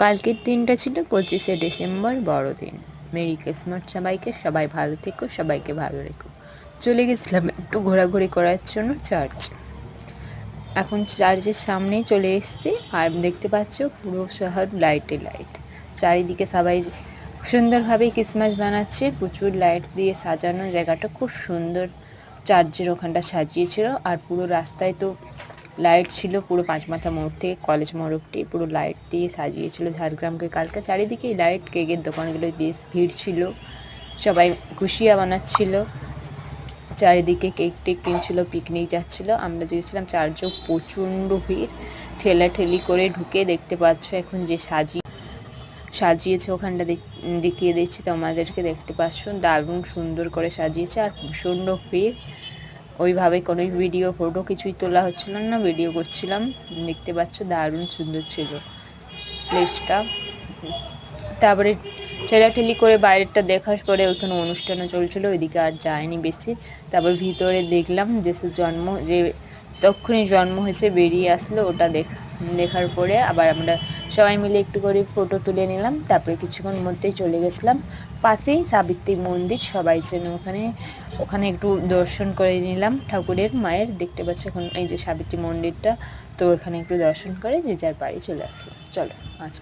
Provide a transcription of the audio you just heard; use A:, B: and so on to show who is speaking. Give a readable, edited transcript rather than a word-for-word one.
A: কালকের দিনটা ছিল 25শে ডিসেম্বর, বড়দিন। মেরি ক্রিসমাস সবাইকে, সবাই ভালো থেকো, সবাইকে ভালো রেখো। চলে গেছিলাম একটু ঘোরাঘুরি করার জন্য চার্চ। এখন চার্চের সামনেই চলে এসেছি, আর দেখতে পাচ্ছ পুরো শহর লাইটে লাইট। চারিদিকে সবাই সুন্দরভাবে ক্রিসমাস বানাচ্ছে, প্রচুর লাইট দিয়ে সাজানো, জায়গাটা খুব সুন্দর। চার্চের ওখানটা সাজিয়েছিল, আর পুরো রাস্তায় তো লাইট ছিল। পুরো পাঁচমাথা মোড় থেকে কলেজ মোড় অব্দি পুরো লাইট দিয়ে সাজিয়েছিল ঝাড়গ্রামকে কালকে। চারিদিকে লাইট, কেকের দোকানগুলো বেশ ভিড় ছিল, সবাই খুশিয়া বানাচ্ছিল, চারিদিকে কেক টেক কিনছিল, পিকনিক যাচ্ছিল। আমরা গিয়েছিলাম চার্চেও প্রচণ্ড ভিড়, ঠেলাঠেলি করে ঢুকে দেখতে পাচ্ছ এখন যে সাজিয়েছে ওখানটা দেখিয়ে দিচ্ছি তোমাদেরকে, দেখতে পাচ্ছ দারুণ সুন্দর করে সাজিয়েছে, আর প্রচণ্ড ভিড়। ওইভাবে কোনো ভিডিও ফটো কিছুই তোলা হচ্ছিল না, ভিডিও করছিলাম। দেখতে পাচ্ছ দারুণ সুন্দর ছিল প্লেসটা। তারপরে ঠেলাঠেলি করে বাইরেটা দেখার পরে ওইখানে অনুষ্ঠানও চলছিল, ওইদিকে আর যায়নি বেশি। তারপর ভিতরে দেখলাম যিশুর জন্ম, যে তখনই জন্ম হয়েছে বেরিয়ে আসলো, ওটা দেখার পরে আবার আমরা সবাই মিলে একটু করে ফটো তুলে নিলাম। তারপরে কিছুক্ষণ মধ্যেই চলে গেছিলাম পাশেই সাবিত্রী মন্দির, সবাই যেন ওখানে একটু দর্শন করে নিলাম ঠাকুরের মায়ের। দেখতে পাচ্ছ এখন এই যে সাবিত্রী মন্দিরটা, তো এখানে একটু দর্শন করে যে যার বাড়ি চলে আসলাম। চলো আজকে